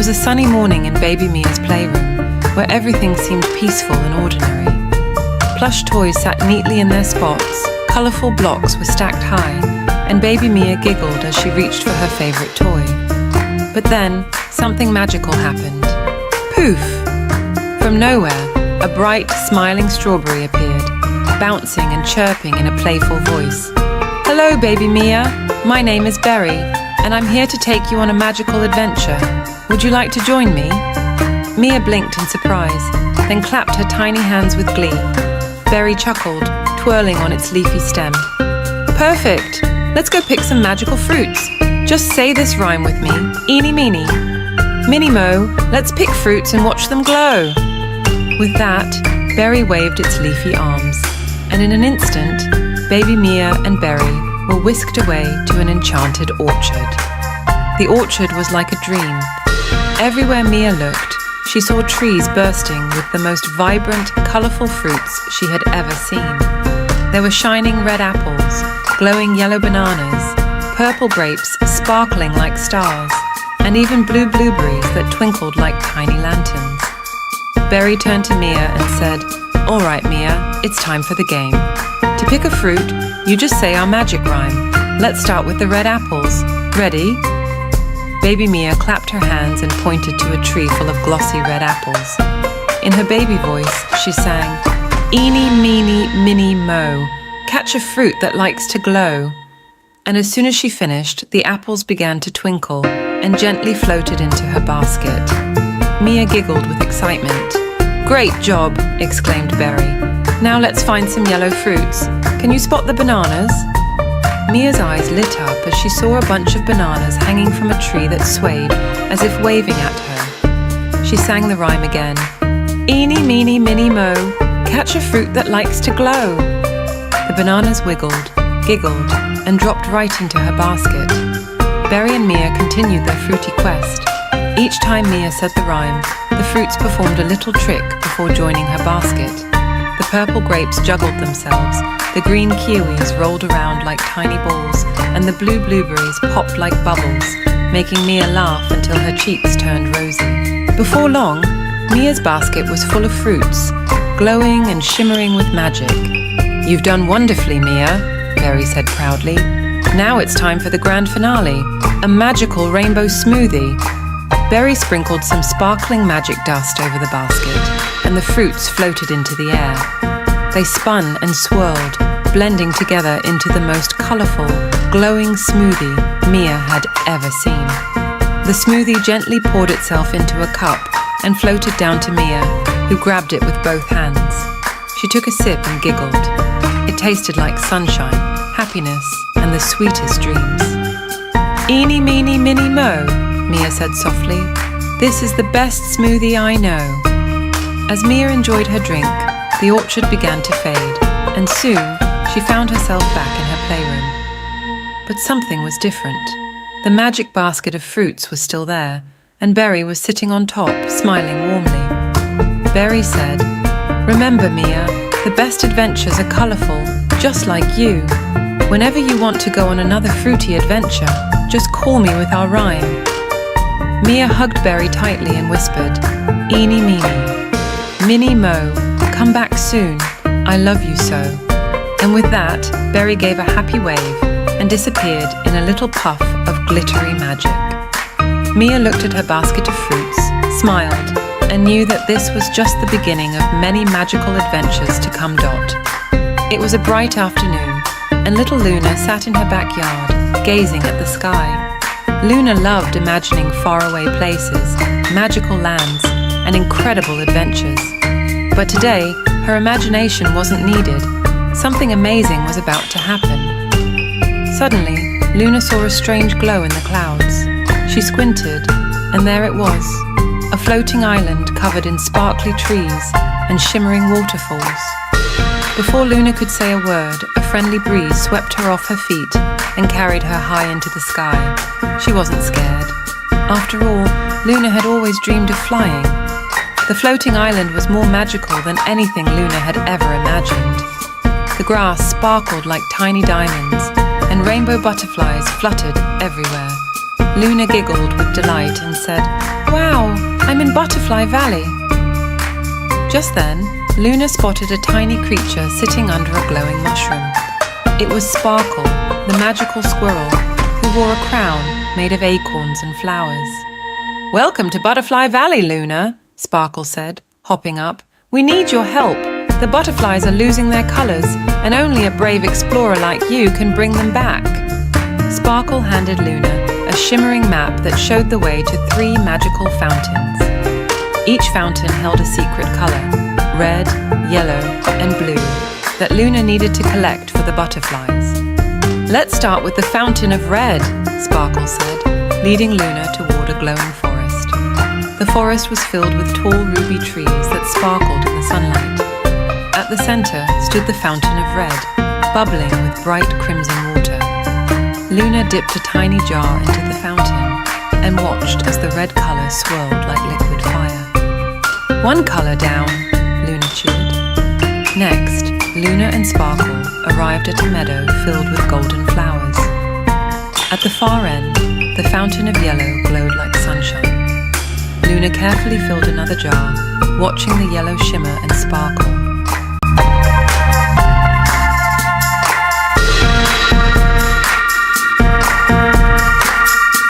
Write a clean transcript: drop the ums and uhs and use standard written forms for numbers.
was a sunny morning in baby Mia's playroom, where everything seemed peaceful and ordinary. Plush toys sat neatly in their spots, colourful blocks were stacked high, and baby Mia giggled as she reached for her favourite toy. But then, something magical happened. Poof! From nowhere, a bright, smiling strawberry appeared, bouncing and chirping in a playful voice. "Hello, baby Mia. My name is Berry, and I'm here to take you on a magical adventure. Would you like to join me?" Mia blinked in surprise, then clapped her tiny hands with glee. Berry chuckled, twirling on its leafy stem. "Perfect! Let's go pick some magical fruits. Just say this rhyme with me. Eeny Meeny Miny Moe, let's pick fruits and watch them glow." With that, Berry waved its leafy arms, and in an instant, baby Mia and Berry were whisked away to an enchanted orchard. The orchard was like a dream. Everywhere Mia looked, she saw trees bursting with the most vibrant, colourful fruits she had ever seen. There were shining red apples, glowing yellow bananas, purple grapes sparkling like stars, and even blue blueberries that twinkled like tiny lanterns. Berry turned to Mia and said, "All right, Mia, it's time for the game. To pick a fruit, you just say our magic rhyme. Let's start with the red apples. Ready?" Baby Mia clapped her hands and pointed to a tree full of glossy red apples. In her baby voice, she sang, "Eeny, meeny, miny, moe, catch a fruit that likes to glow." And as soon as she finished, the apples began to twinkle and gently floated into her basket. Mia giggled with excitement. "Great job!" exclaimed Berry. "Now let's find some yellow fruits. Can you spot the bananas?" Mia's eyes lit up as she saw a bunch of bananas hanging from a tree that swayed as if waving at her. She sang the rhyme again. "Eeny, meeny, miny, moe, catch a fruit that likes to glow." The bananas wiggled, giggled, and dropped right into her basket. Berry and Mia continued their fruity quest. Each time Mia said the rhyme, the fruits performed a little trick before joining her basket. The purple grapes juggled themselves, the green kiwis rolled around like tiny balls, and the blue blueberries popped like bubbles, making Mia laugh until her cheeks turned rosy. Before long, Mia's basket was full of fruits, glowing and shimmering with magic. "You've done wonderfully, Mia," Berry said proudly. "Now it's time for the grand finale, a magical rainbow smoothie." Berry sprinkled some sparkling magic dust over the basket, and the fruits floated into the air. They spun and swirled, blending together into the most colourful, glowing smoothie Mia had ever seen. The smoothie gently poured itself into a cup and floated down to Mia, who grabbed it with both hands. She took a sip and giggled. It tasted like sunshine, happiness, and the sweetest dreams. "Eeny, meeny, miny, moe," Mia said softly. "This is the best smoothie I know." As Mia enjoyed her drink, the orchard began to fade, and soon she found herself back in her playroom. But something was different. The magic basket of fruits was still there, and Berry was sitting on top, smiling warmly. Berry said, "Remember, Mia, the best adventures are colourful, just like you. Whenever you want to go on another fruity adventure, just call me with our rhyme." Mia hugged Berry tightly and whispered, "Eeny Meeny Miny Moe, come back soon, I love you so." And with that, Berry gave a happy wave and disappeared in a little puff of glittery magic. Mia looked at her basket of fruits, smiled, and knew that this was just the beginning of many magical adventures to come. It was a bright afternoon, and little Luna sat in her backyard, gazing at the sky. Luna loved imagining faraway places, magical lands, and incredible adventures. But today, her imagination wasn't needed. Something amazing was about to happen. Suddenly, Luna saw a strange glow in the clouds. She squinted, and there it was, a floating island covered in sparkly trees and shimmering waterfalls. Before Luna could say a word, a friendly breeze swept her off her feet and carried her high into the sky. She wasn't scared. After all, Luna had always dreamed of flying. The floating island was more magical than anything Luna had ever imagined. The grass sparkled like tiny diamonds, and rainbow butterflies fluttered everywhere. Luna giggled with delight and said, Wow, I'm in Butterfly Valley. Just then, Luna spotted a tiny creature sitting under a glowing mushroom. It was Sparkle, the magical squirrel, who wore a crown made of acorns and flowers. "Welcome to Butterfly Valley, Luna," Sparkle said, hopping up. "We need your help. The butterflies are losing their colours, and only a brave explorer like you can bring them back." Sparkle handed Luna a shimmering map that showed the way to 3 magical fountains. Each fountain held a secret colour, red, yellow, and blue, that Luna needed to collect for the butterflies. "Let's start with the Fountain of Red," Sparkle said, leading Luna toward a glowing forest. The forest was filled with tall ruby trees that sparkled in the sunlight. At the centre stood the Fountain of Red, bubbling with bright crimson water. Luna dipped a tiny jar into the fountain and watched as the red colour swirled like liquid fire. "One colour down," Luna cheered. Next, Luna and Sparkle arrived at a meadow filled with golden flowers. At the far end, the Fountain of Yellow glowed like sunshine. Luna carefully filled another jar, watching the yellow shimmer and sparkle